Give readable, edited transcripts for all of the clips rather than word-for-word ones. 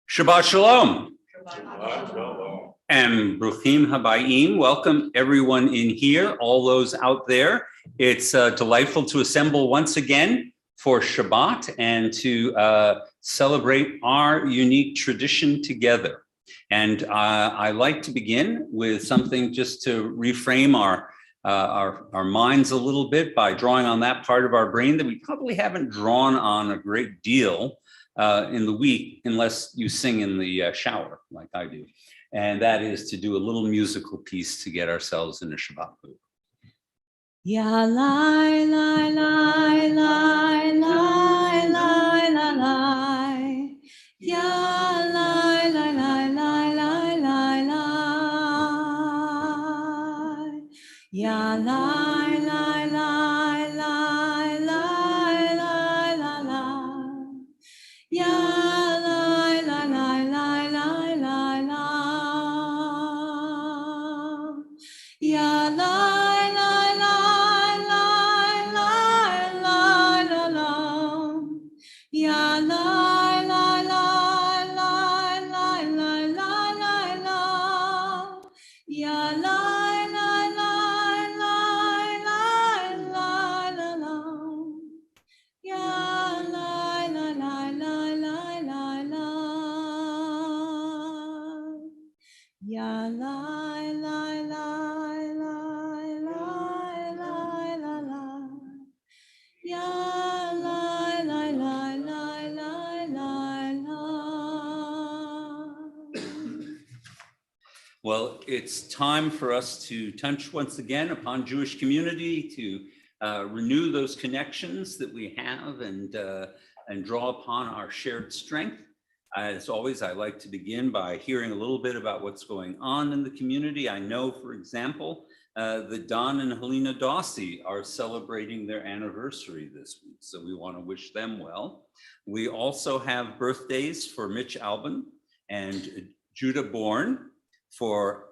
Shabbat Shalom. Shabbat Shalom. And Bruchim Habayim. Welcome everyone in here, all those out there. It's delightful to assemble once again for Shabbat and to celebrate our unique tradition together. And I like to begin with something just to reframe our minds a little bit by drawing on that part of our brain that we probably haven't drawn on a great deal in the week, unless you sing in the shower like I do. And that is to do a little musical piece to get ourselves in a Shabbat mood. Ya lai lai lai lai lai lai lai lai. Ya lai lai lai lai lai lai lai. Ya lai lai lai lai lai lai lai lai. Ya lai lai lai lai lai lai lai. Ya lai lai lai lai lai lai lai lai. Ya lai lai lai lai lai lai lai lai lai. Ya lai lai lai lai lai lai lai lai. Ya lai lai lai lai lai lai lai. Ya lai lai lai lai lai lai lai lai. Ya lai lai lai lai lai lai lai. Well, it's time for us to touch once again upon Jewish community, to renew those connections that we have and draw upon our shared strength. As always, I like to begin by hearing a little bit about what's going on in the community. I know, for example, that Don and Helena Dawsey are celebrating their anniversary this week, so we want to wish them well. We also have birthdays for Mitch Albin and Judah Bourne, for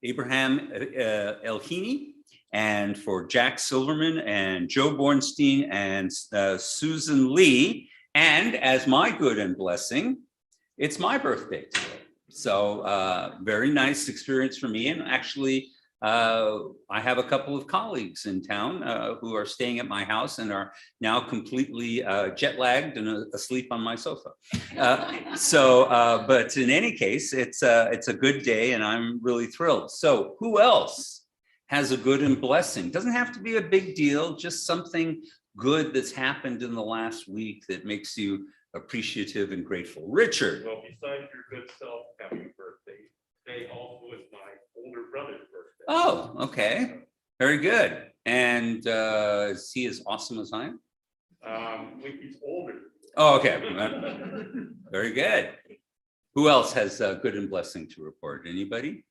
Abraham Elhini, and for Jack Silverman and Joe Bornstein and Susan Lee. And as my good and blessing, it's my birthday today. So very nice experience for me. And actually, I have a couple of colleagues in town who are staying at my house and are now completely jet lagged and asleep on my sofa. But in any case, it's a good day and I'm really thrilled. So who else has a good and blessing? Doesn't have to be a big deal, just something good that's happened in the last week that makes you appreciative and grateful. Richard. Well, besides your good self having a birthday, today also is my older brother's birthday. Oh, okay. Very good. And is he as awesome as I am? He's older. Oh, okay. Very good. Who else has a good and blessing to report? Anybody?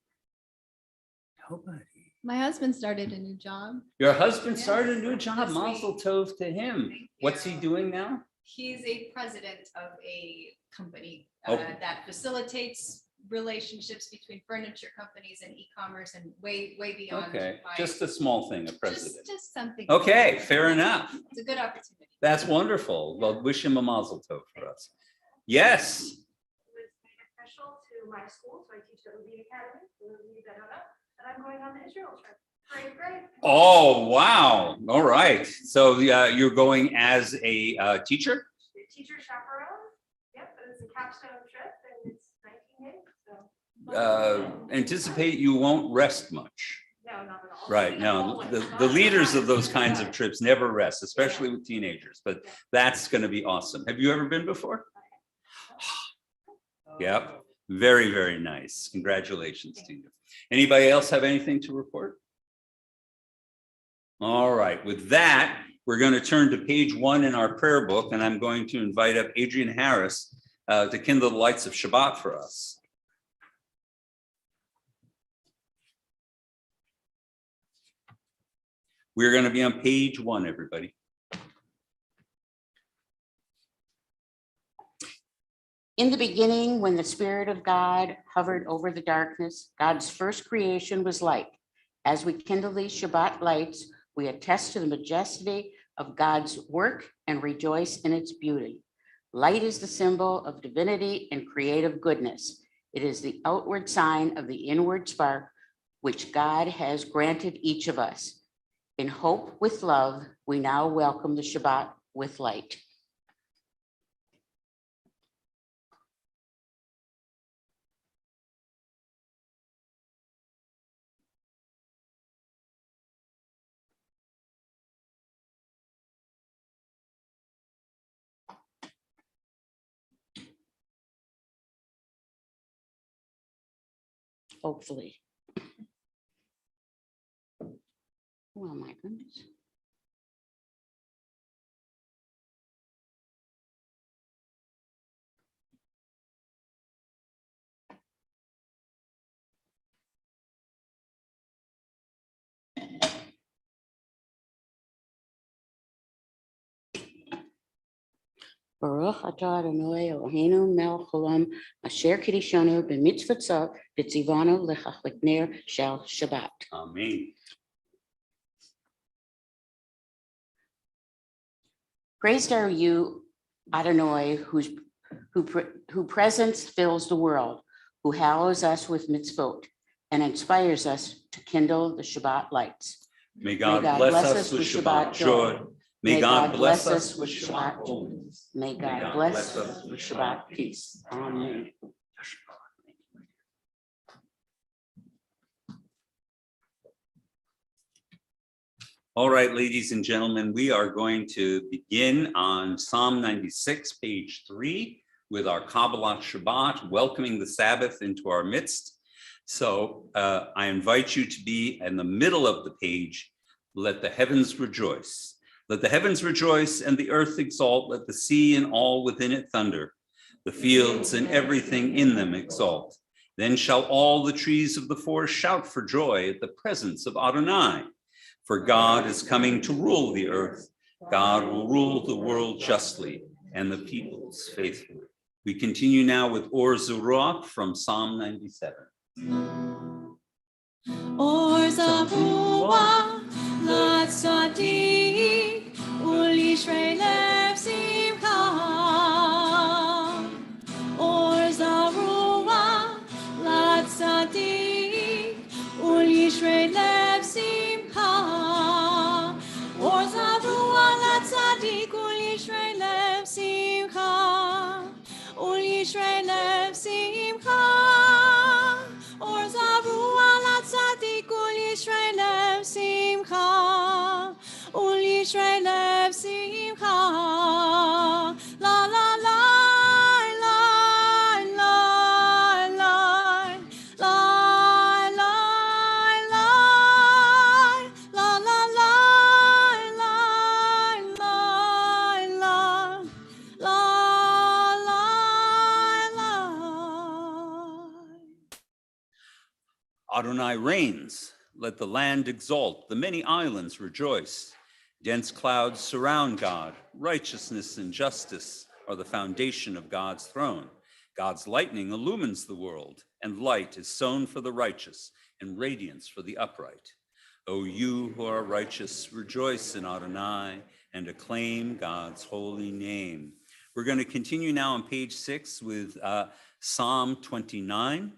Nobody. My husband started a new job. Your husband started a new job. Mazel tov to him. What's he doing now? He's a president of a company Oh. that facilitates relationships between furniture companies and e-commerce and way beyond. Okay, my- just a small thing, a president. Just something. Okay, fair enough. It's a good opportunity. That's wonderful. Well, wish him a mazel tov for us. Yes. was beneficial to my school, so I teach at the Academy, for those of you that don't know, and I'm going on the Israel trip. Great. Oh, wow. All right. So you're going as a teacher? The teacher chaperone, yep, but it's a capstone trip and it's 19 days, so. Anticipate you won't rest much. No, not at all. Right. No, the leaders of those kinds of trips never rest, especially with teenagers, but that's going to be awesome. Have you ever been before? Yep. Very, very nice. Congratulations to you. Anybody else have anything to report? All right. With that, we're going to turn to page 1 in our prayer book, and I'm going to invite up Adrian Harris to kindle the lights of Shabbat for us. We're going to be on page 1, everybody. In the beginning, when the Spirit of God hovered over the darkness, God's first creation was light. As we kindle these Shabbat lights, we attest to the majesty of God's work and rejoice in its beauty. Light is the symbol of divinity and creative goodness. It is the outward sign of the inward spark which God has granted each of us. In hope with love, we now welcome the Shabbat with light. Hopefully. Oh my goodness. Baruch atah Adonai Eloheinu melech haolam asher kiddushanu b'mitzvotav v'tzivanu l'chachlik ner shel Shabbat. Amen. Praised are you, Adonai, who presence fills the world, who hallows us with mitzvot and inspires us to kindle the Shabbat lights. May God bless us with Shabbat joy. May God bless us with Shabbat holiness. May God bless us with Shabbat peace. Amen. All right, ladies and gentlemen, we are going to begin on Psalm 96, page 3, with our Kabbalat Shabbat, welcoming the Sabbath into our midst. So I invite you to be in the middle of the page. Let the heavens rejoice. Let the heavens rejoice and the earth exalt. Let the sea and all within it thunder. The fields and everything in them exalt. Then shall all the trees of the forest shout for joy at the presence of Adonai. For God is coming to rule the earth. God will rule the world justly and the peoples faithfully. We continue now with Or Zuruach from Psalm 97. Or Zaruach Latzadik Ulishrei Lev Simcha. Or Zaruach Latzadik Ulishrei Lev Simcha. Or Zaruach Latzadik Ulishrei Lev Simcha. Ulishrei Lev Simcha. Or Zaruach Latzadik Ulishrei Lev Simcha. Ulishrei Lev Simcha. La la la la la la la la la la la la la la. Adonai reigns. Let the land exult. The many islands rejoice. Dense clouds surround God. Righteousness and justice are the foundation of God's throne. God's lightning illumines the world, and light is sown for the righteous and radiance for the upright. O you who are righteous, rejoice in Adonai and acclaim God's holy name. We're going to continue now on page 6 with Psalm 29.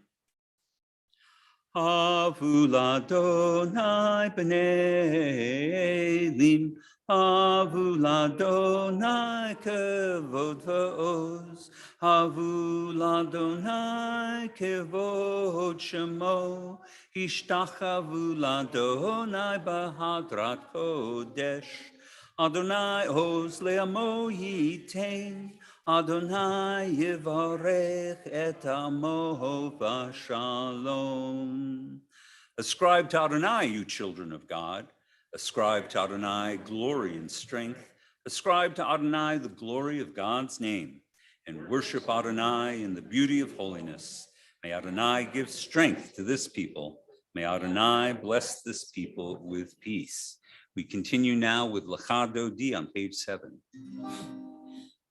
Havu l'Adonai b'nei elim, havu l'Adonai kevod v'oz, havu l'Adonai kevod shemo, ishtachavu l'Adonai b'hadrat kodesh, Adonai oz le'amo yitain, Adonai yivarech et amo v'shalom. Ascribe to Adonai, you children of God. Ascribe to Adonai glory and strength. Ascribe to Adonai the glory of God's name, and worship Adonai in the beauty of holiness. May Adonai give strength to this people. May Adonai bless this people with peace. We continue now with Lecha Dodi on page 7.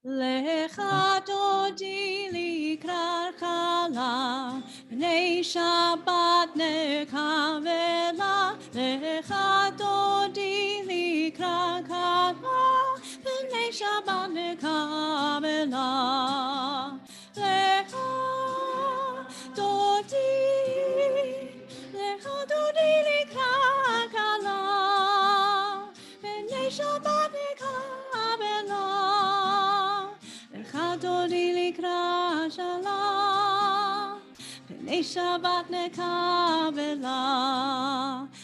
Lecha dodi likrarcha la, b'nei Shabbat nekavela. Lecha dodi likrarcha la, b'nei Shabbat nekavela. vela. Lecha dodi likra kala. B'nei Shabbat nekabela. Lecha dodi likra shala. B'nei Shabbat nekabela.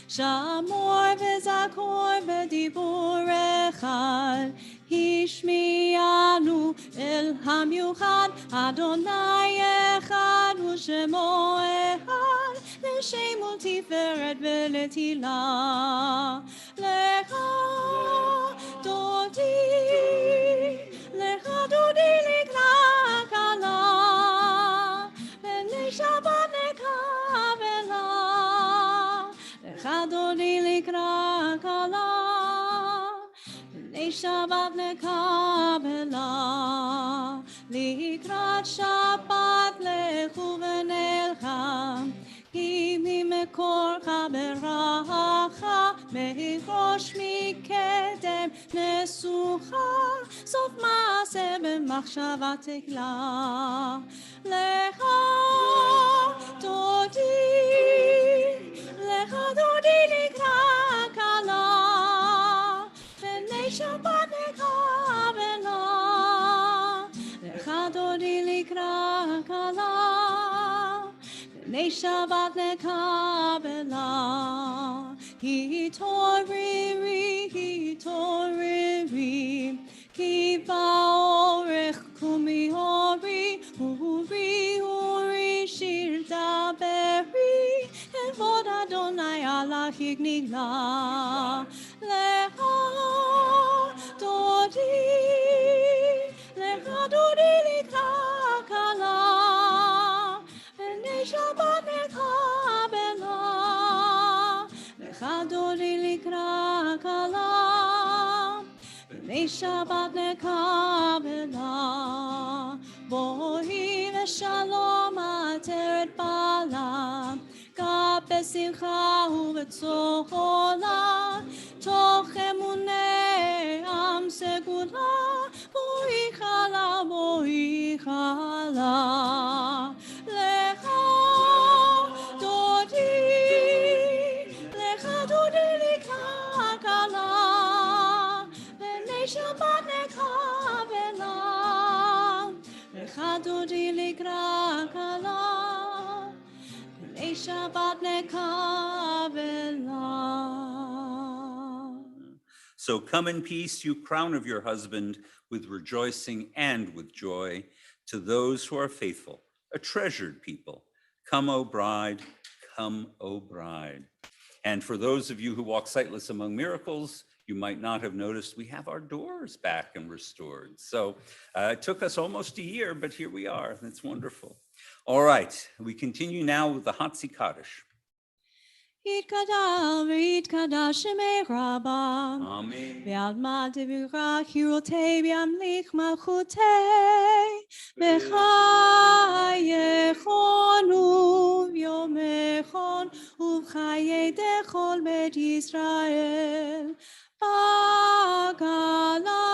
Shamor v'zakor b'dibur echad. Hishmianu el hamiuchad. Adonai echad u'shemo echad. L'shem u'tiferet v'letila. Lecha dodi likra kala. B'nei Shabbat nekabela. Lecha dodi likra kala. B'nei Shabbat nekabela. Likrat Shabbat lechu v'nelcha. Ki mimekorcha beracha. Merosh mikedem nesucha. Sof maaseh b'machshava tekla. Lecha dodi likra kala. B'nei Shabbat nekabela. Lecha dodi likra kala. B'nei Shabbat nekabela. Hitoriri, ki ba'orech kumi hori, uri shir daberi, evod Adonai ala hignigla. Lecha dodi likra kala. B'nei Shabbat nekabela. Lecha dodi likra kala. B'nei Shabbat nekabela. Bohi v'shalom ateret bala. Gab besimcha u'betzola. Toch emunei am segula. Bohi chala. Lecha dodi likra kala. B'nei Shabbat nekabela. Lecha dodi likra kala. B'nei Shabbat nekabela. So come in peace, you crown of your husband, with rejoicing and with joy. To those who are faithful, a treasured people. Come, O bride, come, O bride. And for those of you who walk sightless among miracles, you might not have noticed we have our doors back and restored. So it took us almost a year, but here we are. That's wonderful. All right, we continue now with the Hatzi Kaddish. Yitkadal v'yitkadash shemei Rabba. Amen. Ve'alma devirach hirotei v'yamlich malchutei. V'chayechon u'vyomechon u'chayei dechol bet Yisrael. Bagala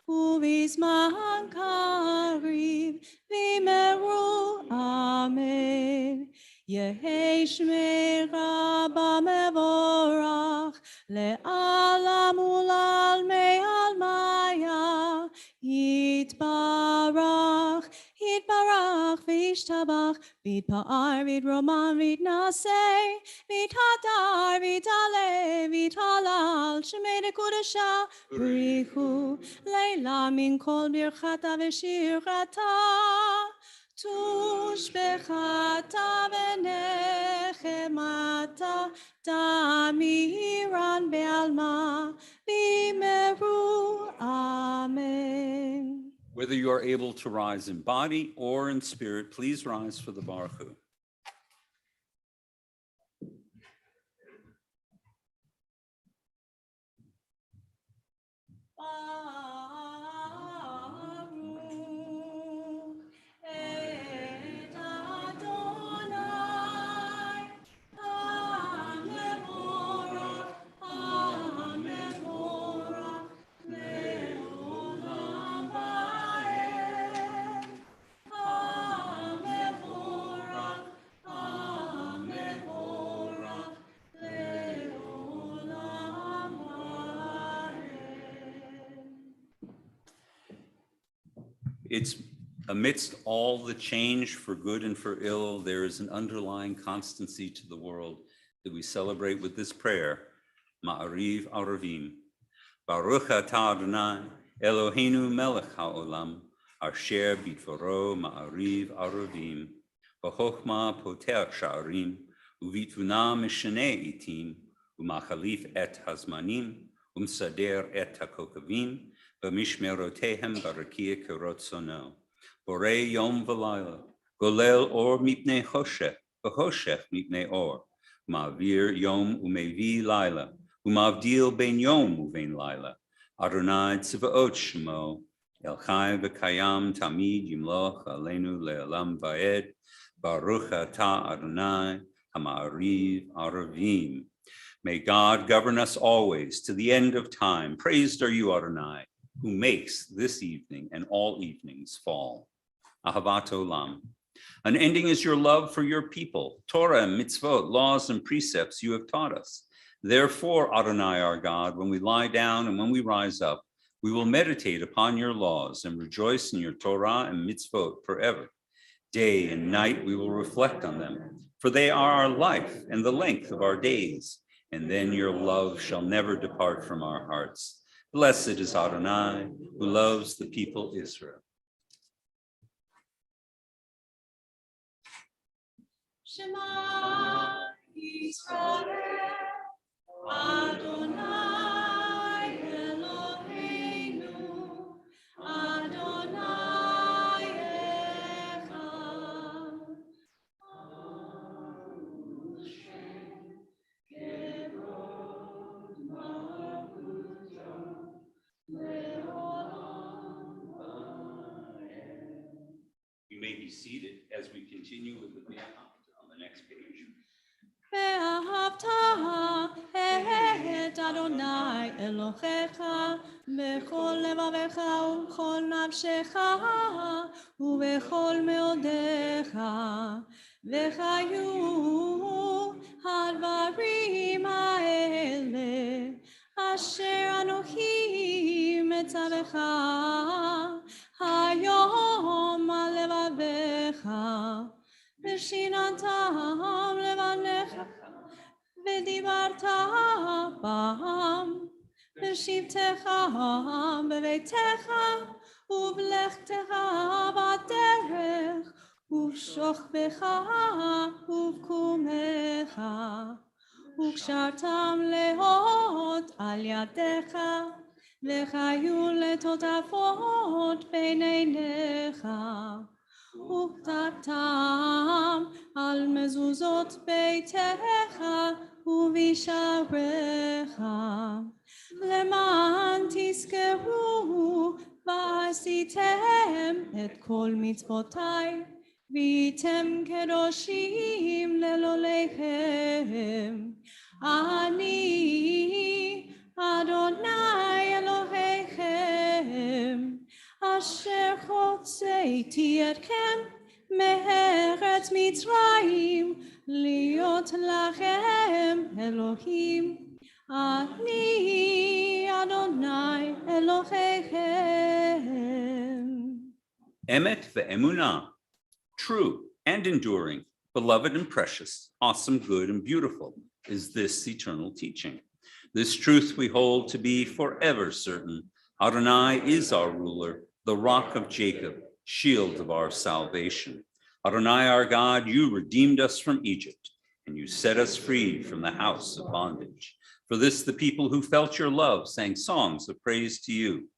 u'vizman kariv v'imeru. Amen. Yehei shmei Rabba mevorach le'alam u'lalmei almaya yitbarach v'yishtabach v'yitpa'ar v'yitroman v'yitnaseh v'yithadar v'yitale v'yithalal shemei nekudesha b'richu leila min kol birchata v'shirchata tushbechata v'nechemata tamiran be'alma v'imeru. Amen. Whether you are able to rise in body or in spirit, please rise for the Baruch Hu. Amen. It's amidst all the change for good and for ill, there is an underlying constancy to the world that we celebrate with this prayer, Ma'ariv Aravim. Baruch atah Adonai, Eloheinu melech haolam, asher bitvoro ma'ariv aravim, b'chokhmah poteach sha'arim, uvitvuna mishneh itim, umachalif et hazmanim, umsader et hakokavim, b'mishmerotehem barakia kerotzono. Borei yom v'layla, golel or mipnei choshech, v'choshech mipnei or, ma'avir yom umevi layla, Umavdil ben yom uvein laila. Adonai tziva'ot shemo. El chai v'kayam tamid yimloch aleinu le'olam va'ed. Baruch atah Adonai ha'ma'ariv aravim. May God govern us always to the end of time. Praised are you, Adonai, who makes this evening and all evenings fall. Ahavat olam. An ending is your love for your people. Torah, mitzvot, laws, and precepts you have taught us. Therefore, Adonai our God, when we lie down and when we rise up, we will meditate upon your laws and rejoice in your Torah and mitzvot forever. Day and night we will reflect on them, for they are our life and the length of our days, and then your love shall never depart from our hearts. Blessed is Adonai, who loves the people Israel. Shema Yisrael, Adonai Eloheinu, Adonai Echad. Kevod Malchuto Le'olam Va'ed. You may be seated as we continue with the Ve'ahavta on the next page. ואהבת את אדוני אלוהיך בכל לבבך ובכל נפשך ובכל מאודיך וחיו הדברים האלה אשר אנוכי מצווך היום על לבבך ושיננתם לבניך ודיברת בם בשבתך בביתך ובלכתך בדרך ובשוכבך ובקומך וקשרתם להות על ידיך וחיו לטוטפות בין עיניך וכתבתם על מזוזות ביתך ובשעריך למען תזכרו ועשיתם את כל מצוותיי והייתם קדושים לאלוהיכם אני אדוני אלוהיכם אשר הוצאתי אתכם מארץ מצרים להיות לכם אלוהים אני אדוני אלוהיכם. Emet ve'emunah, true and enduring, beloved and precious, awesome, good, and beautiful is this eternal teaching. This truth we hold to be forever certain. Adonai is our ruler, the rock of Jacob, shield of our salvation. Adonai our God, you redeemed us from Egypt, and you set us free from the house of bondage. For this, the people who felt your love sang songs of praise to you.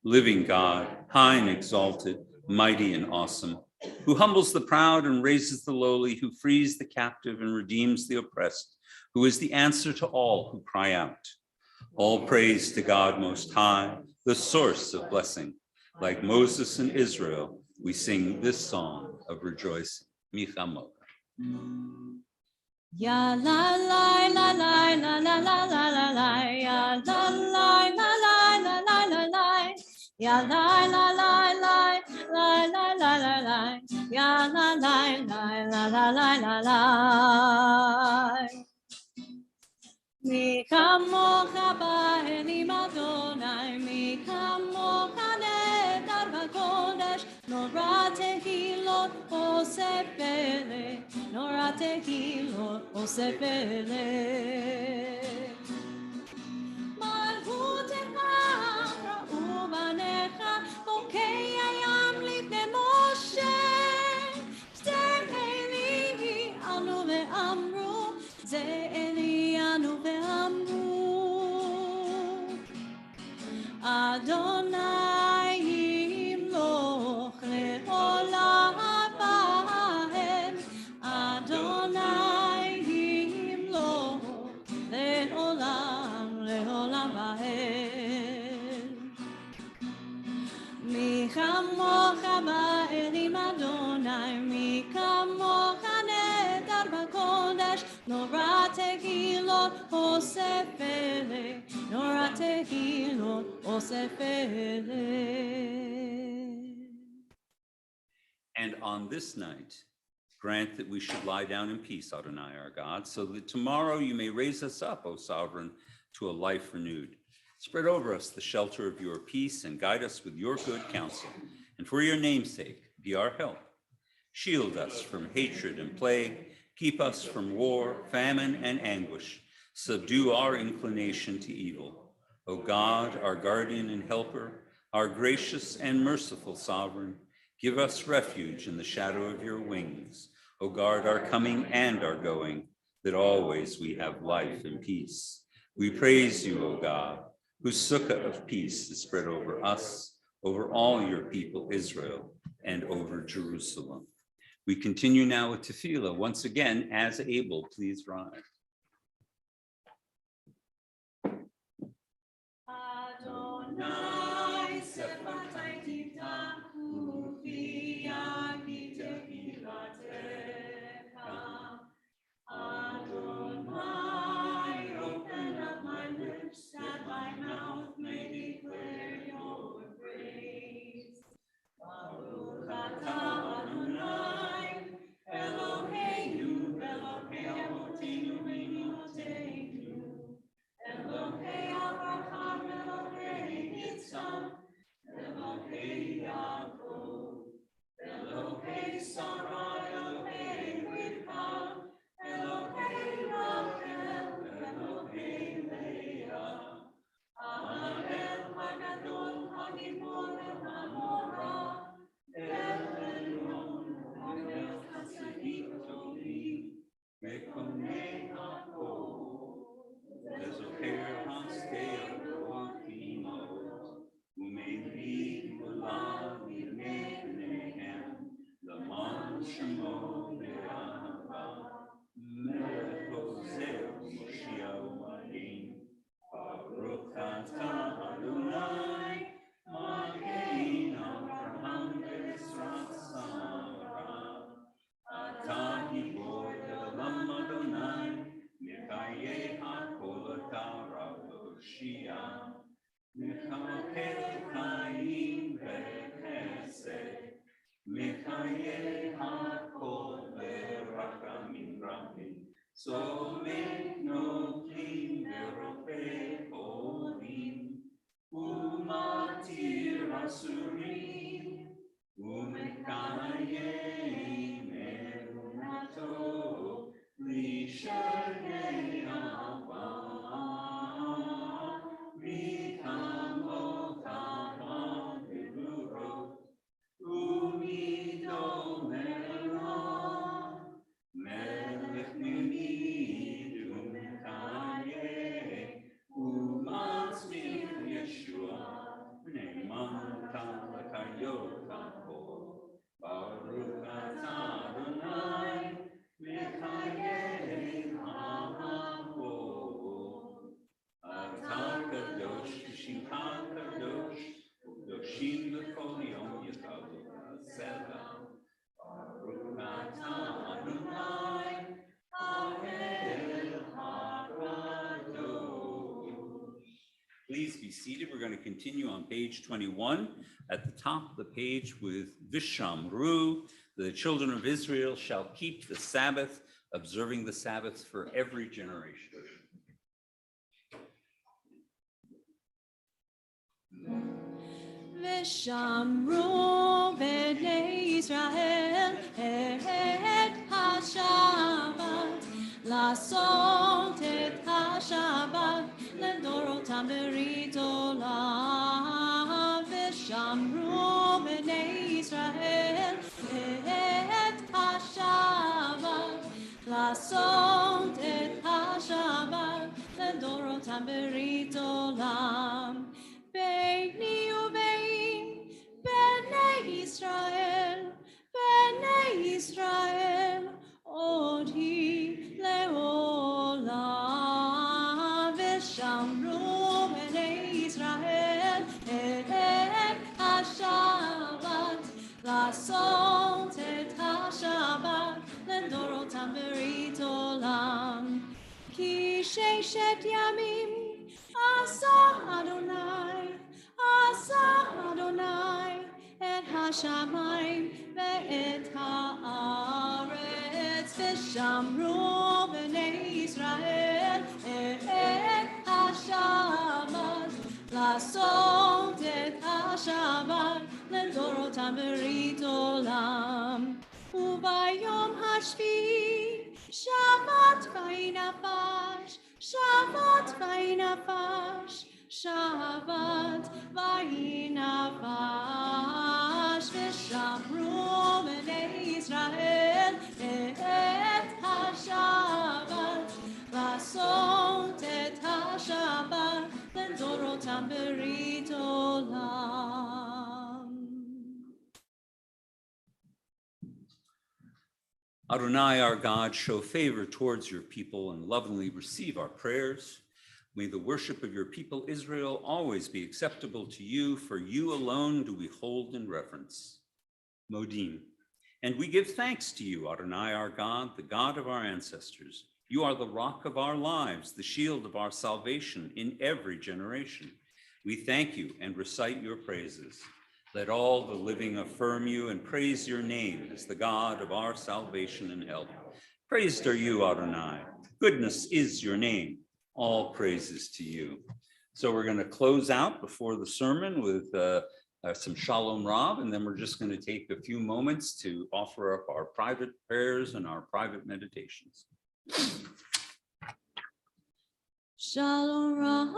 Living God, high and exalted, mighty and awesome, who humbles the proud and raises the lowly, who frees the captive and redeems the oppressed, who is the answer to all who cry out. All praise to God Most High, the source of blessing. Like Moses and Israel, we sing this song of rejoicing. Michamo. Ya la la la la la la la la la la ya la la la la la la la la ya la la la la la la la la la ya la la la la la la la la. מי כמוך באלים אדוני, מי כמוך נהדר בקודש, נורא תהילות עושה פלא, נורא תהילות עושה פלא. מלכותך ראו בניך, בוקי הים לפני משה, זה אלי אנו ואמרו, זה אלי אנו ואמרו, אדוני ימלוך לעולם ועד, אדוני ימלוך לעולם לעולם ועד. מי כמוך באלים אדוני, מי כמוך נהדר בקודש, נורא תהילות עושה פלא, נורא תהילות עושה פלא. And on this night, grant that we should lie down in peace, Adonai our God, so that tomorrow you may raise us up, O sovereign, to a life renewed. Spread over us the shelter of your peace and guide us with your good counsel. And for your name's sake, be our help. Shield us from hatred and plague. Keep us from war, famine, and anguish. Subdue our inclination to evil. O God, our guardian and helper, our gracious and merciful sovereign, give us refuge in the shadow of your wings. O guard our coming and our going, that always we have life and peace. We praise you, O God, whose sukkah of peace is spread over us, over all your people, Israel, and over Jerusalem. We continue now with tefillah. Once again, as able, please rise. Adonai sefatai titahu v'yagi tehilatecha. Adonai, open up my lips, that my mouth may declare your praise. Baruch atah Adonai, Eloheinu, Elohei Avotinu v'Imotenu, Elohei Avraham, Elohei Yitzchak, Elohei Yaakov, Elohei Sarah, Elohei Rivka, Elohei Rachel, Elohei Leah, El Hagadol, Hagibor, El Hamora, El Elyon, El Chasadim Tovim, Mekonei HaKol, Ezoher HaStei HaKotimot, Umevi Ulav Yimeinehem, Laman Shemo Be'ahava, Melech Hoseh Moshiach U'Madim, Baruch atah Adonai, Magen Avraham ve'Yisrael Sarah. Atah gibor elam Adonai, Mechayeh hakol atah Rav Mechakel chayim v'chesed, Mechayeh hakol v'rachamim rachim, Somech noklim v'rofeh cholim, Umatir asurim, Umekayem emunato lishanei haba, Mikamotah v'gvurot, Umidomera, Melech memid umekayeh, Umatzmich Yeshua, Ne'eman l'chayot hakol. Baruch atah Adonai, Mechayeh ha'akol. Atah kadosh v'shimcha kadosh, u'kadoshim v'kol yom yikavu b'sela. Baruch atah Adonai, Ha'el ha'kadosh. Please be seated. We're going to continue on page 21 at the top of the page with Vishamru. The children of Israel shall keep the Sabbath, observing the Sabbath for every generation. ושמרו בני ישראל את השבת, לעשות את השבת לדורותם ברית עולם. ושמרו בני ישראל את השבת, לעשות את השבת לדורותם ברית עולם. בני בני ישראל, בני ישראל, עוד היא לעולם. ושמרו בני ישראל את השבת, לעשות את השבת לדורותם ברית עולם. כי ששת ימים עשה אדוני את השמיים ואת הארץ. ושמרו בני ישראל את השבת, לעשות את השבת לדורותם ברית עולם. וביום השביעי שבת וינפש, שבת וינפש, שבת וינפש. ושמרו בני ישראל את השבת, לעשות את השבת לדורותם ברית עולם. Adonai, our God, show favor towards your people and lovingly receive our prayers. May the worship of your people Israel always be acceptable to you, for you alone do we hold in reverence. Modim. And we give thanks to you, Adonai, our God, the God of our ancestors. You are the rock of our lives, the shield of our salvation in every generation. We thank you and recite your praises. Let all the living affirm you and praise your name as the God of our salvation and help. Praised are you, Adonai. Goodness is your name. All praises to you. So we're going to close out before the sermon with some Shalom Rav, and then we're just going to take a few moments to offer up our private prayers and our private meditations. Shalom Rav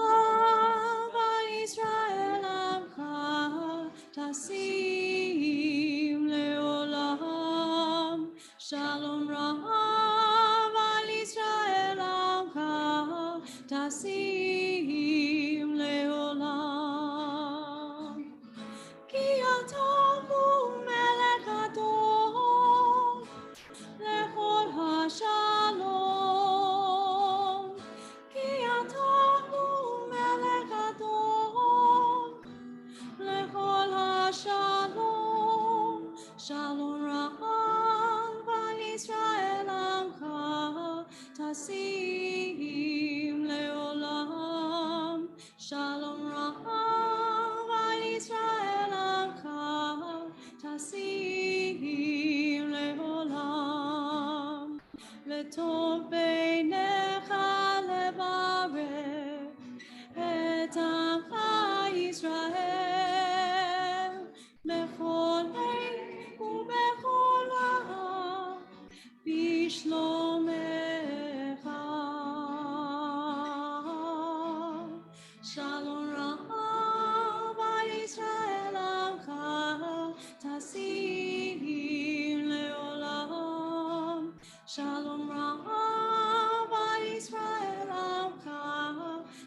Israel Amcha Tasim Leolam. Shalom Rav Israel Amcha Tasim Leolam. Ki Ata hu Melech Gadol lechol hashalom. Ki Ata hu Melech Gadol lechol hashalom. Shalom Rav Israel Amcha Tasim Leolam. Shalom Rav Israel Amcha Tasim Leolam. V'tov beinecha levarech et amcha Yisrael bechol עת ובכל עת בשלומך. Shalom Rav Israel Amcha Tasim Leolam. Shalom Rav Israel Amcha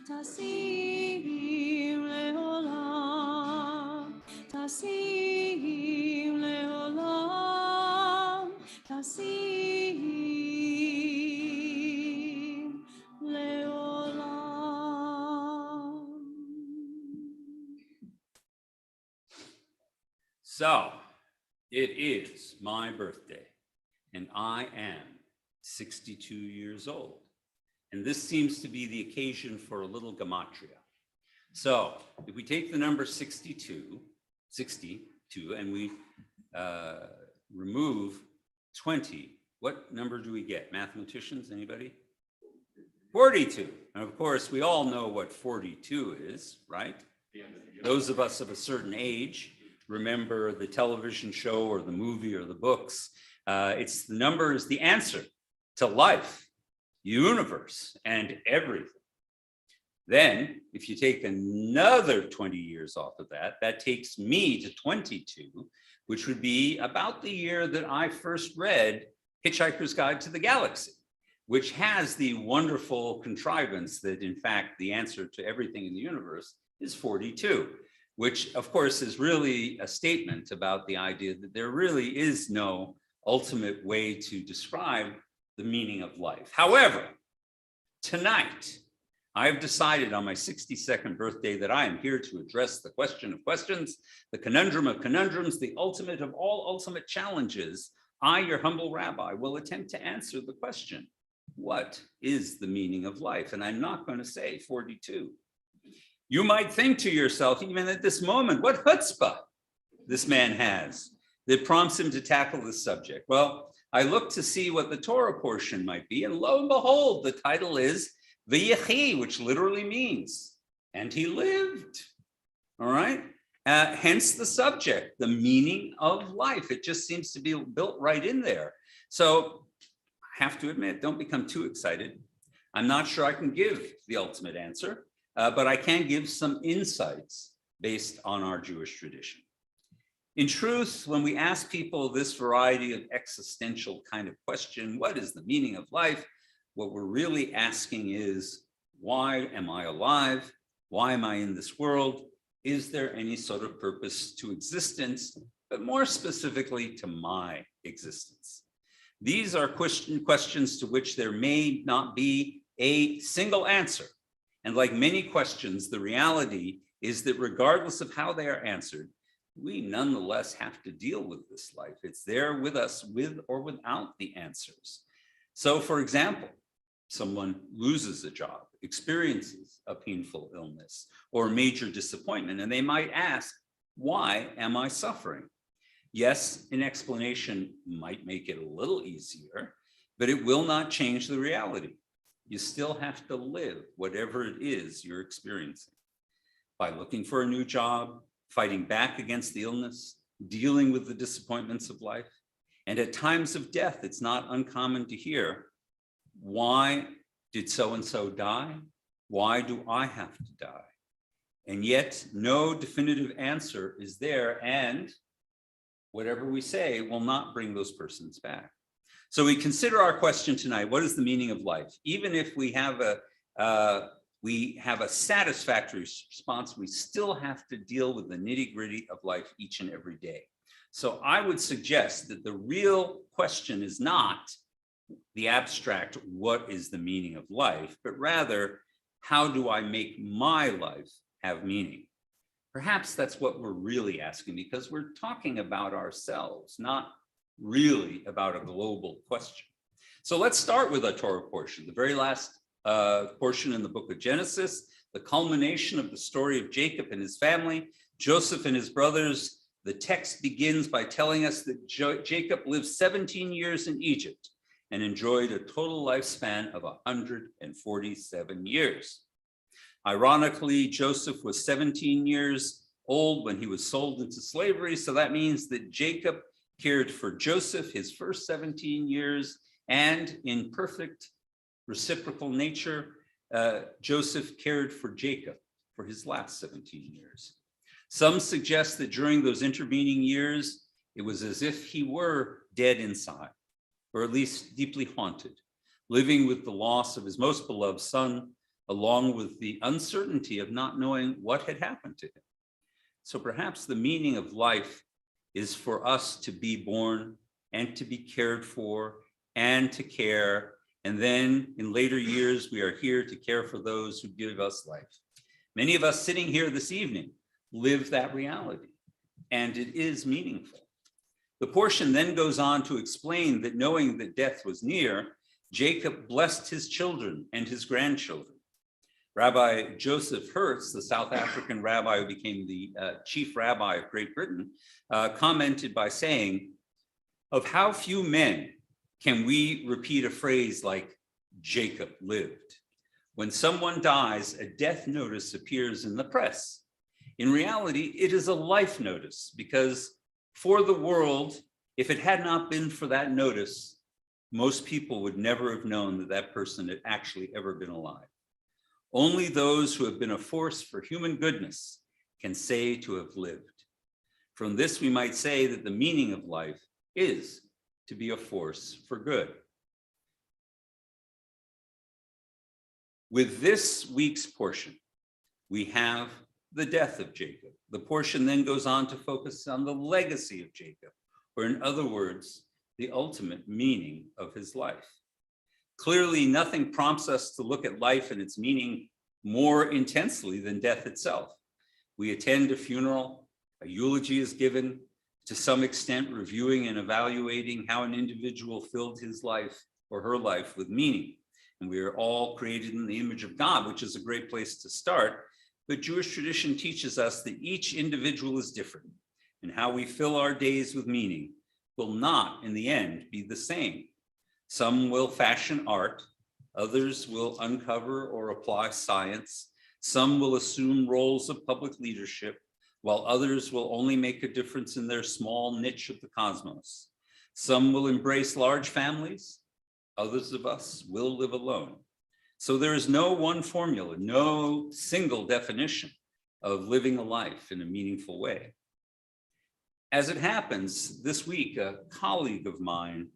Tasim Leolam. Tasim Leolam. Tasim Leolam. So it is my birthday, and I am 62 years old. And this seems to be the occasion for a little gematria. So if we take the number 62, and we remove 20, what number do we get? Mathematicians, anybody? 42. And of course, we all know what 42 is, right? The end of the universe. Those of us of a certain age remember the television show or the movie or the books. It's the number is the answer to life, universe, and everything. Then, if you take another 20 years off of that, that takes me to 22, which would be about the year that I first read Hitchhiker's Guide to the Galaxy, which has the wonderful contrivance that, in fact, the answer to everything in the universe is 42, which, of course, is really a statement about the idea that there really is no ultimate way to describe the meaning of life. However, tonight, I have decided on my 62nd birthday that I am here to address the question of questions, the conundrum of conundrums, the ultimate of all ultimate challenges. I, your humble rabbi, will attempt to answer the question, what is the meaning of life? And I'm not going to say 42. You might think to yourself, even at this moment, what chutzpah this man has that prompts him to tackle this subject. Well, I looked to see what the Torah portion might be, and lo and behold, the title is V'yechi, which literally means, and he lived, all right? Hence the subject, the meaning of life. It just seems to be built right in there. So I have to admit, don't become too excited. I'm not sure I can give the ultimate answer, but I can give some insights based on our Jewish tradition. In truth, when we ask people this variety of existential kind of question, what is the meaning of life? What we're really asking is, why am I alive? Why am I in this world? Is there any sort of purpose to existence, but more specifically to my existence? These are questions to which there may not be a single answer. And like many questions, the reality is that regardless of how they are answered, we nonetheless have to deal with this life. It's there with us, with or without the answers. So, for example, someone loses a job, experiences a painful illness or major disappointment, and they might ask, why am I suffering? Yes, an explanation might make it a little easier, but it will not change the reality. You still have to live whatever it is you're experiencing. By looking for a new job, fighting back against the illness, dealing with the disappointments of life, and at times of death, it's not uncommon to hear, why did so-and-so die? Why do I have to die? And yet no definitive answer is there, and whatever we say will not bring those persons back. So we consider our question tonight, what is the meaning of life? Even if we have a satisfactory response, we still have to deal with the nitty-gritty of life each and every day. So I would suggest that the real question is not the abstract, what is the meaning of life, but rather, how do I make my life have meaning? Perhaps that's what we're really asking, because we're talking about ourselves, not really about a global question. So let's start with a Torah portion, the very last portion in the book of Genesis, the culmination of the story of Jacob and his family, Joseph and his brothers. The text begins by telling us that Jacob lived 17 years in Egypt and enjoyed a total lifespan of 147 years. Ironically, Joseph was 17 years old when he was sold into slavery, so that means that Jacob cared for Joseph his first 17 years, and in perfect reciprocal nature, Joseph cared for Jacob for his last 17 years. Some suggest that during those intervening years, it was as if he were dead inside, or at least deeply haunted, living with the loss of his most beloved son, along with the uncertainty of not knowing what had happened to him. So perhaps the meaning of life is for us to be born and to be cared for and to care. And then in later years, we are here to care for those who give us life. Many of us sitting here this evening live that reality, and it is meaningful. The portion then goes on to explain that knowing that death was near, Jacob blessed his children and his grandchildren. Rabbi Joseph Hertz, the South African rabbi who became the chief rabbi of Great Britain, commented by saying, of how few men can we repeat a phrase like Jacob lived? When someone dies, a death notice appears in the press. In reality, it is a life notice, because for the world, if it had not been for that notice, most people would never have known that that person had actually ever been alive. Only those who have been a force for human goodness can say to have lived. From this, we might say that the meaning of life is to be a force for good. With this week's portion, we have the death of Jacob. The portion then goes on to focus on the legacy of Jacob, or in other words, the ultimate meaning of his life. Clearly, nothing prompts us to look at life and its meaning more intensely than death itself. We attend a funeral, a eulogy is given, to some extent reviewing and evaluating how an individual filled his life or her life with meaning. And we are all created in the image of God, which is a great place to start. But Jewish tradition teaches us that each individual is different, and how we fill our days with meaning will not, in the end, be the same. Some will fashion art, others will uncover or apply science, some will assume roles of public leadership, while others will only make a difference in their small niche of the cosmos. Some will embrace large families, others of us will live alone. So there is no one formula, no single definition of living a life in a meaningful way. As it happens, this week, a colleague of mine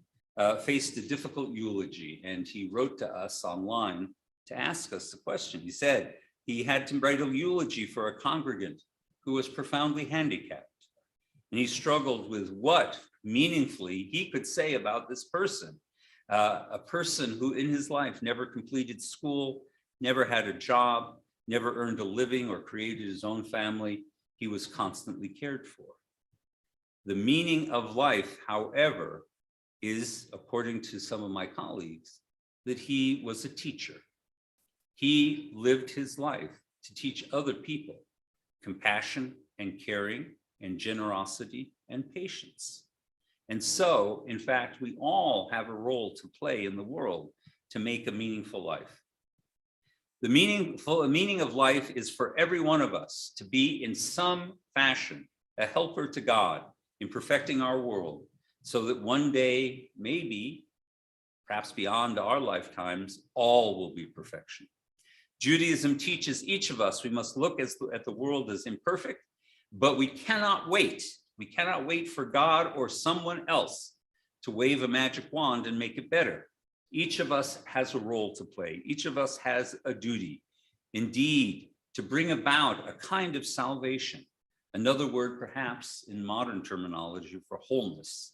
faced a difficult eulogy, and he wrote to us online to ask us the question. He said he had to write a eulogy for a congregant who was profoundly handicapped. And he struggled with what meaningfully he could say about this person, a person who in his life never completed school, never had a job, never earned a living or created his own family. He was constantly cared for. The meaning of life, however, is, according to some of my colleagues, that he was a teacher. He lived his life to teach other people compassion and caring and generosity and patience. And so, in fact, we all have a role to play in the world to make a meaningful life. The meaning of life is for every one of us to be in some fashion a helper to God in perfecting our world, so that one day, maybe, perhaps beyond our lifetimes, all will be perfection. Judaism teaches each of us we must look at the world as imperfect, but we cannot wait. We cannot wait for God or someone else to wave a magic wand and make it better. Each of us has a role to play. Each of us has a duty, indeed, to bring about a kind of salvation, another word perhaps in modern terminology for wholeness,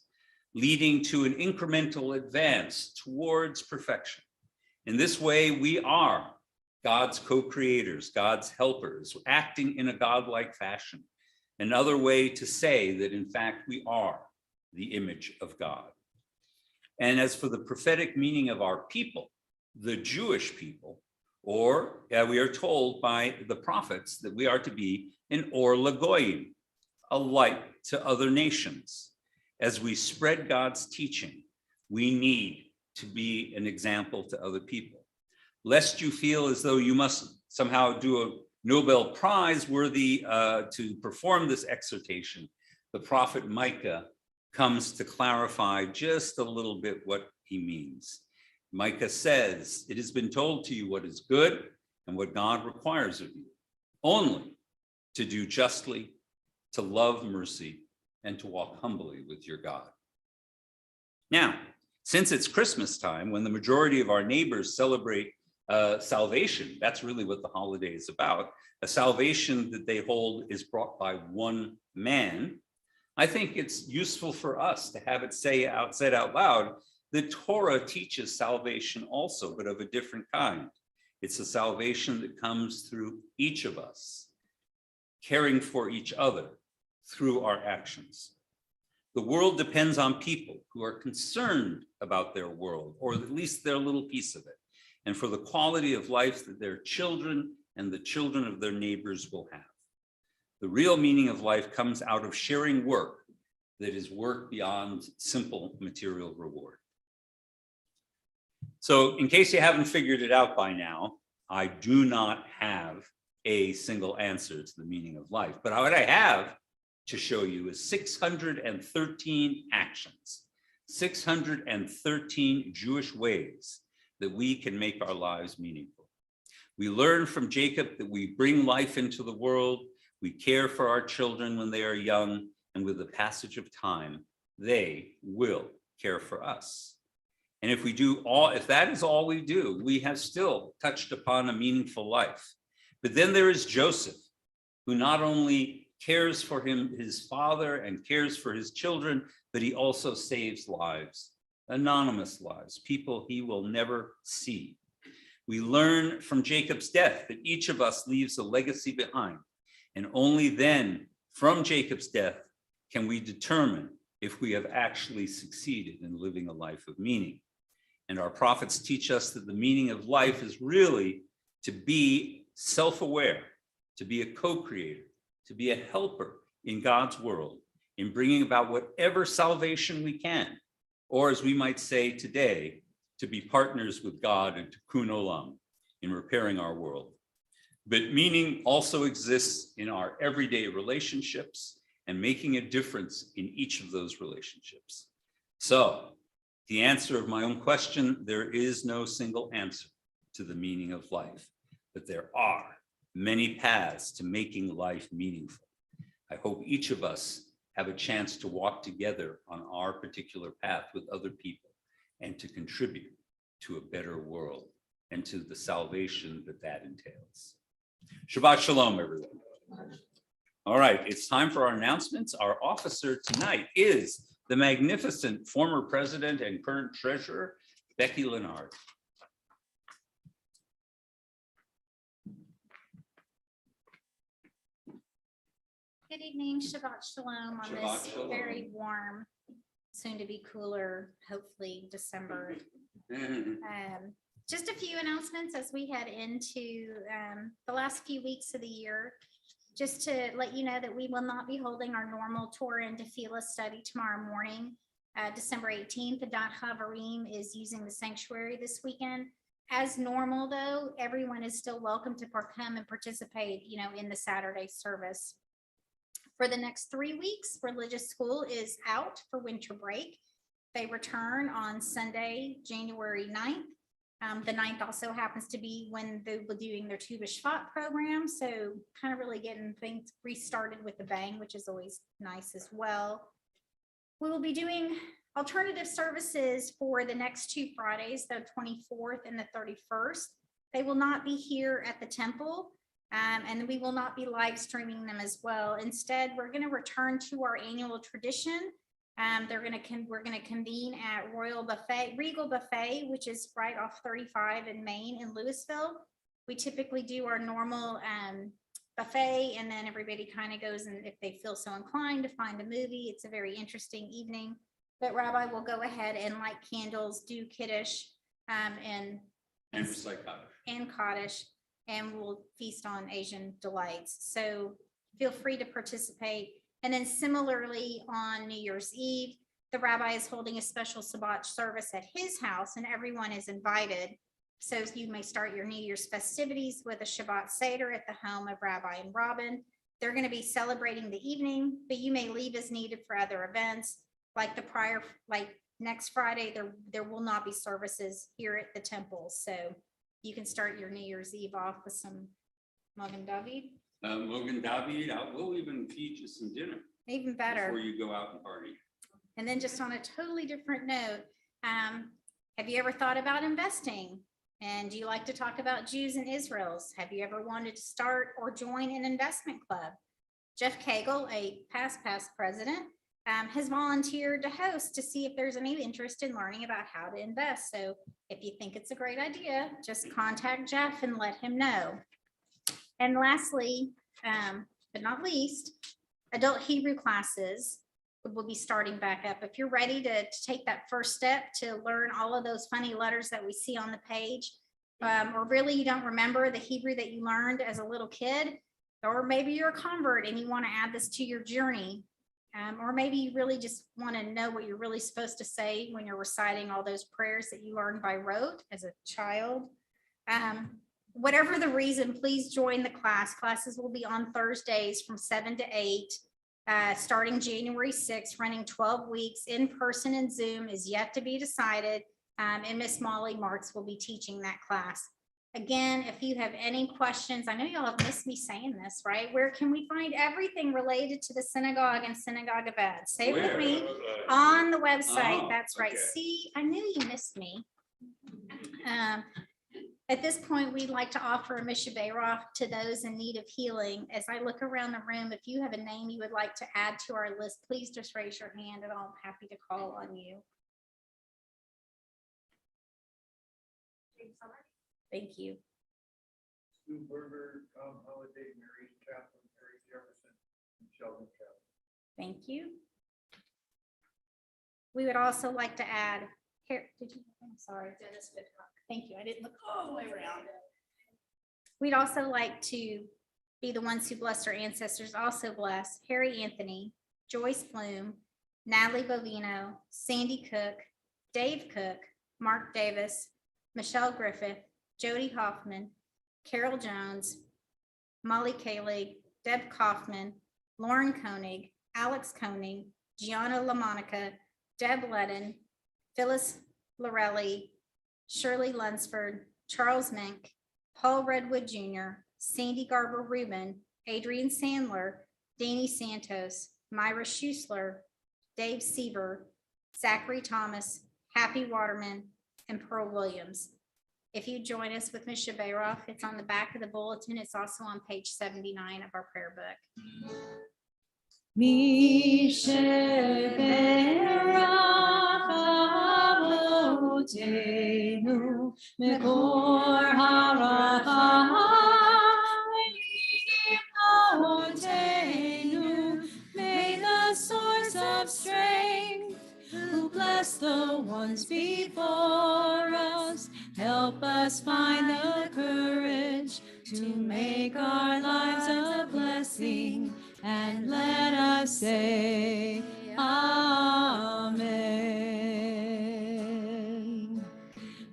leading to an incremental advance towards perfection. In this way, we are God's co-creators, God's helpers, acting in a godlike fashion. Another way to say that, in fact, we are the image of God. And as for the prophetic meaning of our people, the Jewish people, or we are told by the prophets that we are to be an or lagoyim, a light to other nations. As we spread God's teaching, we need to be an example to other people. Lest you feel as though you must somehow do a Nobel Prize worthy to perform this exhortation, the prophet Micah comes to clarify just a little bit what he means. Micah says, "It has been told to you what is good and what God requires of you, only to do justly, to love mercy, and to walk humbly with your God." Now, since it's Christmas time, when the majority of our neighbors celebrate salvation, that's really what the holiday is about, a salvation that they hold is brought by one man, I think it's useful for us to have it said out loud, the Torah teaches salvation also, but of a different kind. It's a salvation that comes through each of us, caring for each other through our actions. The world depends on people who are concerned about their world, or at least their little piece of it, and for the quality of life that their children and the children of their neighbors will have. The real meaning of life comes out of sharing work that is work beyond simple material reward. So in case you haven't figured it out by now, I do not have a single answer to the meaning of life. But what I have to show you is 613 actions, 613 Jewish ways that we can make our lives meaningful. We learn from Jacob that we bring life into the world, we care for our children when they are young, and with the passage of time, they will care for us. And if that is all we do, we have still touched upon a meaningful life. But then there is Joseph, who not only cares for his father and cares for his children, but he also saves lives, anonymous lives, people he will never see. We learn from Jacob's death that each of us leaves a legacy behind. And only then, from Jacob's death, can we determine if we have actually succeeded in living a life of meaning. And our prophets teach us that the meaning of life is really to be self-aware, to be a co-creator, to be a helper in God's world, in bringing about whatever salvation we can, or as we might say today, to be partners with God and Tikkun Olam in repairing our world. But meaning also exists in our everyday relationships and making a difference in each of those relationships. So, the answer of my own question, there is no single answer to the meaning of life, but there are many paths to making life meaningful. I hope each of us have a chance to walk together on our particular path with other people and to contribute to a better world and to the salvation that entails. Shabbat Shalom, everyone. All right, it's time for our announcements. Our officer tonight is the magnificent former president and current treasurer, Becky Leonard. Good evening, Shabbat Shalom on Shabbat this Shalom. very warm, soon to be cooler, hopefully December. Just a few announcements as we head into the last few weeks of the year. Just to let you know that we will not be holding our normal Torah and Tefillah study tomorrow morning, December 18th. The Dot Havarim is using the sanctuary this weekend. As normal, though, everyone is still welcome to come and participate, in the Saturday service. For the next 3 weeks, religious school is out for winter break. They return on Sunday, January 9th. The 9th also happens to be when they will be doing their Tu B'Shvat program. So kind of really getting things restarted with a bang, which is always nice as well. We will be doing alternative services for the next 2 Fridays, the 24th and the 31st. They will not be here at the temple. And we will not be live streaming them as well. Instead, we're going to return to our annual tradition. We're going to convene at Regal Buffet, which is right off 35 in Maine in Louisville. We typically do our normal buffet, and then everybody kind of goes, and if they feel so inclined to find a movie, it's a very interesting evening. But Rabbi will go ahead and light candles, do Kiddush, and Kaddish, and we'll feast on Asian delights. So feel free to participate. And then similarly on New Year's Eve, the rabbi is holding a special Shabbat service at his house, and everyone is invited. So you may start your New Year's festivities with a Shabbat Seder at the home of Rabbi and Robin. They're going to be celebrating the evening, but you may leave as needed for other events. Like next Friday, there will not be services here at the temple. So you can start your New Year's Eve off with some Magen David. Magen David, we'll even feed you some dinner. Even better. Before you go out and party. And then just on a totally different note, have you ever thought about investing? And do you like to talk about Jews and Israels? Have you ever wanted to start or join an investment club? Jeff Cagle, a past president, has volunteered to host to see if there's any interest in learning about how to invest. So if you think it's a great idea, just contact Jeff and let him know. And lastly, but not least, adult Hebrew classes will be starting back up. If you're ready to take that first step to learn all of those funny letters that we see on the page, or really you don't remember the Hebrew that you learned as a little kid, or maybe you're a convert and you want to add this to your journey, or maybe you really just want to know what you're really supposed to say when you're reciting all those prayers that you learned by rote as a child. whatever the reason, please join the class. Classes will be on Thursdays from 7 to 8, starting January 6th, running 12 weeks. In person and Zoom is yet to be decided. And Miss Molly Marks will be teaching that class. Again, if you have any questions, I know y'all have missed me saying this, right? Where can we find everything related to the synagogue and synagogue events? Say it with me. On the website, Oh, that's right. okay. See, I knew you missed me. At this point, we'd like to offer a Mishnah to those in need of healing. As I look around the room, if you have a name you would like to add to our list, please just raise your hand and I'm happy to call on you. Thank you. Sue Berger, Tom Holiday, Mary Kaplan, Mary Jefferson, and Sheldon Kaplan. Thank you. We would also like to add, I'm sorry, Dennis Whitcock. Thank you. I didn't look all the way around. We'd also like to be the ones who blessed our ancestors, also bless Harry Anthony, Joyce Bloom, Natalie Bovino, Sandy Cook, Dave Cook, Mark Davis, Michelle Griffith, Jody Hoffman, Carol Jones, Molly Kalig, Deb Kaufman, Lauren Koenig, Alex Koenig, Gianna LaMonica, Deb Ledden, Phyllis Lorelli, Shirley Lunsford, Charles Mink, Paul Redwood Jr., Sandy Garber Rubin, Adrian Sandler, Danny Santos, Myra Schusler, Dave Siever, Zachary Thomas, Happy Waterman, and Pearl Williams. If you join us with Ms. Shabayroff, it's on the back of the bulletin. It's also on page 79 of our prayer book. May the source of strength, who bless the ones before us, help us find the courage to make our lives a blessing, and let us say Amen.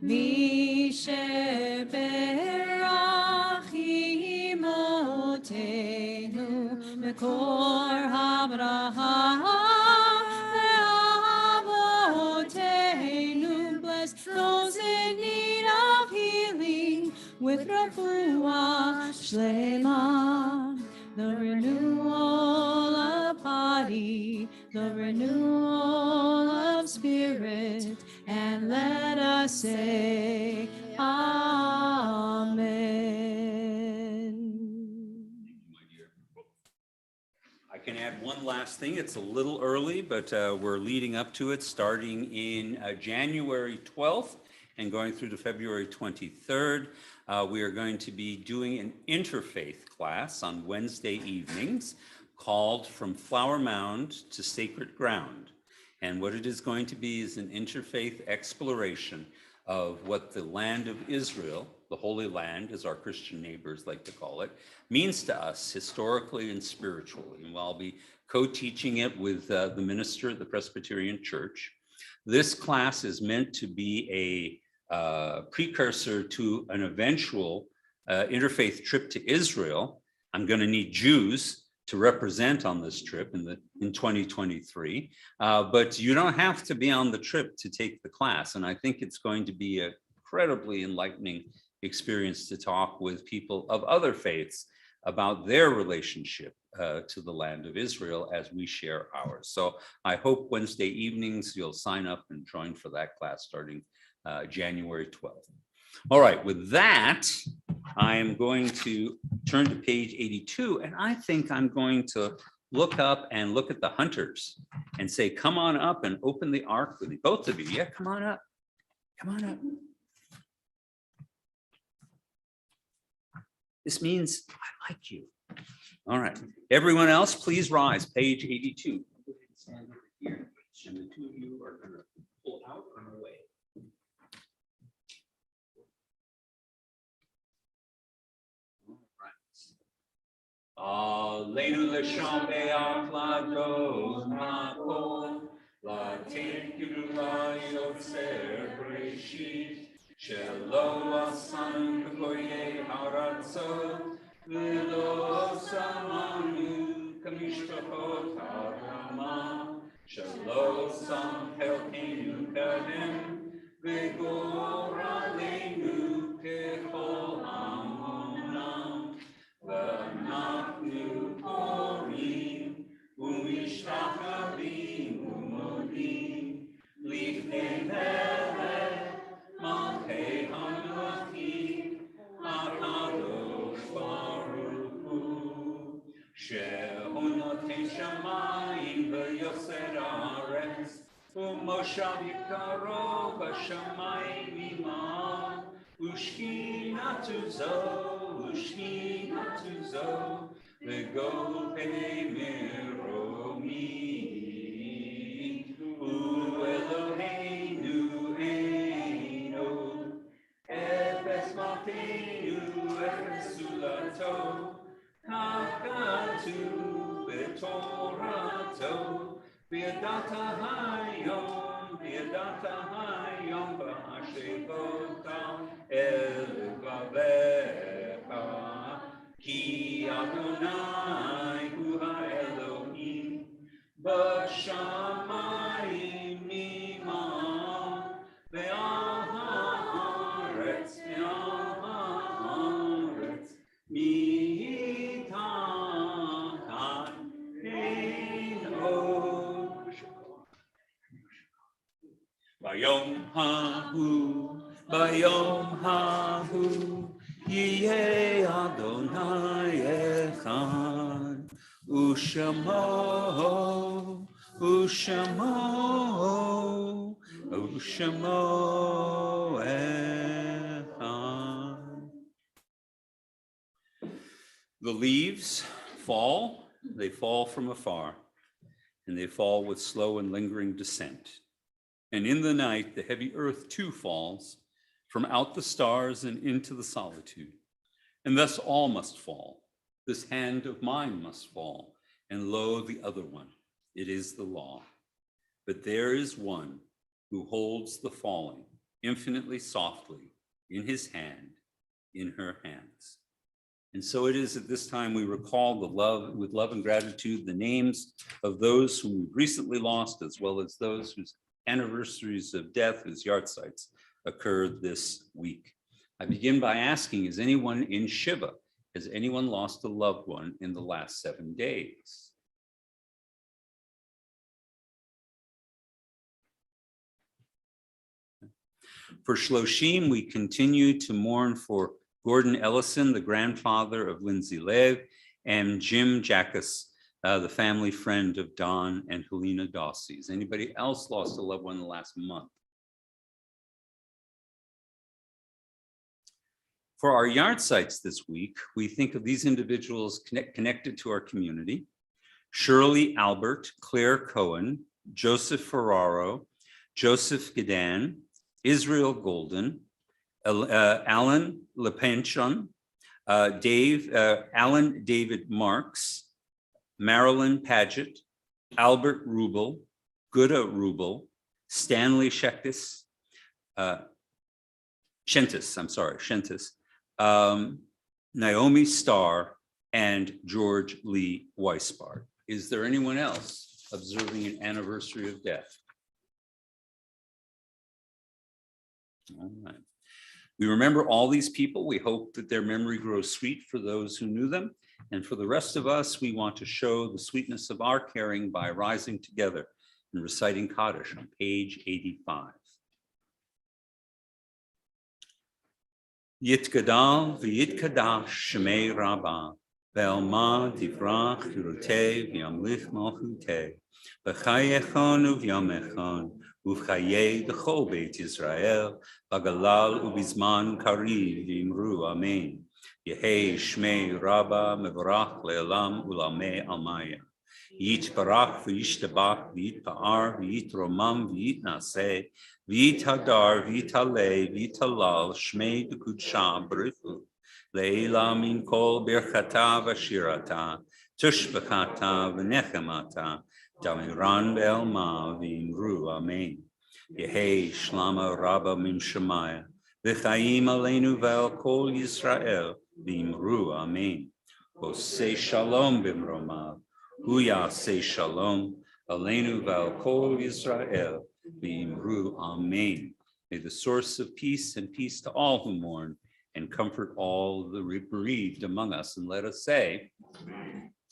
Mishe berach imotenu mekor habraha ve'avotenu. Bless those in need of healing with refuah shlema, the renewal of body, the renewal of spirit, and let us say Amen. My dear. I can add one last thing. It's a little early, but we're leading up to it, starting in January 12th and going through to February 23rd. We are going to be doing an interfaith class on Wednesday evenings called From Flower Mound to Sacred Ground. And what it is going to be is an interfaith exploration of what the land of Israel, the Holy Land, as our Christian neighbors like to call it, means to us historically and spiritually. And I'll be co-teaching it with the minister at the Presbyterian Church. This class is meant to be a precursor to an eventual interfaith trip to Israel. I'm going to need Jews to represent on this trip in 2023, but you don't have to be on the trip to take the class. And I think it's going to be an incredibly enlightening experience to talk with people of other faiths about their relationship to the land of Israel as we share ours. So I hope Wednesday evenings you'll sign up and join for that class starting January 12th. All right, with that, I am going to turn to page 82, and I think I'm going to look up and look at the hunters and say, come on up and open the ark with me. Both of you, yeah, come on up. Come on up. This means I like you. All right, everyone else, please rise, page 82. Stand over here, and the two of you are going to pull out and away. Aleinu l'shameach lados makol, latin gidula yotzer breshit, Shelo asan k'goyei haratzot, v'lo samanu k'mishpachot harama. Shelo sam helkeinu kadem, v'gor aleinu kechol hamonam. V'anachnu korim, u'mishtachavim u'modim, lifnei melech Malkei HaMelachim, HaKadosh Baruch Hu, Shehu Noten Shamayim v'Yoser Haaretz, U'moshav Yikaro b'Shamayim Imam, U'shkinatu zo, v'gol pei meromi, U'Eloheinu Efes Malkeinu, Efes Sulato, Kakatu B'Torato, V'yadata Hayom, V'Hashevota El Vavecha, Ki Adonai Hu HaElohim, B'Shamayim Nimam, Ve'al haaretz mitachat eino. Bayom hahu, Yeh Adonai echad, U'shamo echad. The leaves fall, they fall from afar, and they fall with slow and lingering descent. And in the night, the heavy earth too falls from out the stars and into the solitude. And thus all must fall. This hand of mine must fall, and lo, the other one. It is the law. But there is one who holds the falling infinitely softly in his hand, in her hands. And so it is at this time we recall with love and gratitude, the names of those whom we've recently lost, as well as those whose anniversaries of death, whose yahrzeits occurred this week. I begin by asking, is anyone in Shiva? Has anyone lost a loved one in the last 7 days? For Shloshim, we continue to mourn for Gordon Ellison, the grandfather of Lindsay Lev, and Jim Jackus, the family friend of Don and Helena Dawsey. Has anybody else lost a loved one in the last month? For our yahrzeits this week, we think of these individuals connected to our community: Shirley Albert, Claire Cohen, Joseph Ferraro, Joseph Gedan, Israel Golden, Alan Lepenchon, Alan David Marks, Marilyn Paget, Albert Rubel, Guda Rubel, Stanley Shentis, Naomi Starr, and George Lee Weisbart. Is there anyone else observing an anniversary of death? All right. We remember all these people. We hope that their memory grows sweet for those who knew them. And for the rest of us, we want to show the sweetness of our caring by rising together and reciting Kaddish on page 85. Yitgadal v'yitkadash shemei Rabbah, ve'alma divrach yirutei v'yamlich malchutei, v'chayechon u'vyamechon, uv'chayei d'chol Beit Yisrael, b'galal u'bizman kariv v'imru amen. Yehei shmei Rabbah mevorach le'elam u'lamei almaya. Yitbarach v'yishtabach v'yitpa'ar v'yitromam v'yitnaseh v'yithadar v'yithaleh v'yithalal shmei d'kudsha b'richu le'ela min kol birchata v'shirata tushbachata v'nechemata damiran be'elma v'imru amen. Yehei shlama Rabbah min shemaya V'chaim aleinu ve'al kol Yisrael v'imru amen. Osei shalom b'mromav, hu yaseh shalom aleinu ve'al kol Yisrael v'imru amen. May the source of peace and peace to all who mourn and comfort all the bereaved among us. And let us say,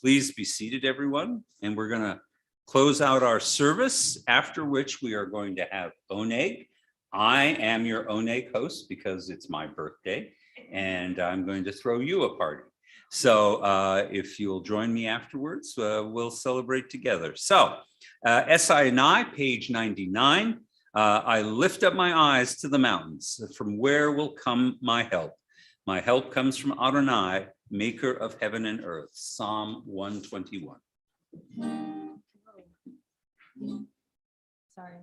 please be seated, everyone. And we're going to close out our service, after which we are going to have Oneg. I am your Oneg host because it's my birthday, and I'm going to throw you a party. So if you'll join me afterwards, we'll celebrate together. So SI&I, page 99. I lift up my eyes to the mountains. From where will come my help? My help comes from Adonai, maker of heaven and earth. Psalm 121. Sorry.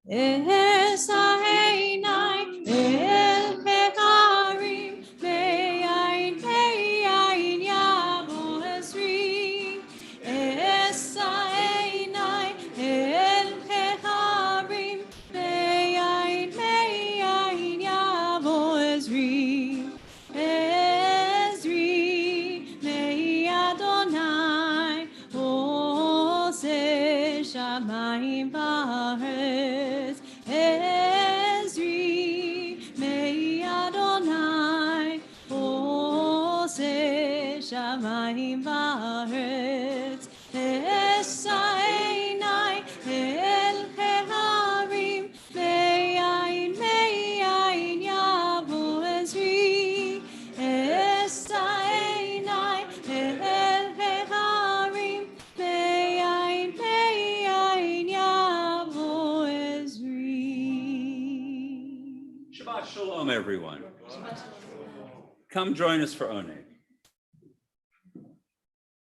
Esainai el pecharim me'ayin yavo esri. Esainai el pecharim me'ayin yavo esri. Esri me'i Adonai oseh shamayim va'aretz. Ezri me'i Adonai oseh shamayim va'aretz. Esainai el pecharim me'ayin yavo ezri. Esainai el pecharim me'ayin yavo ezri. Shabbat shalom, everyone. Come join us for Oneg.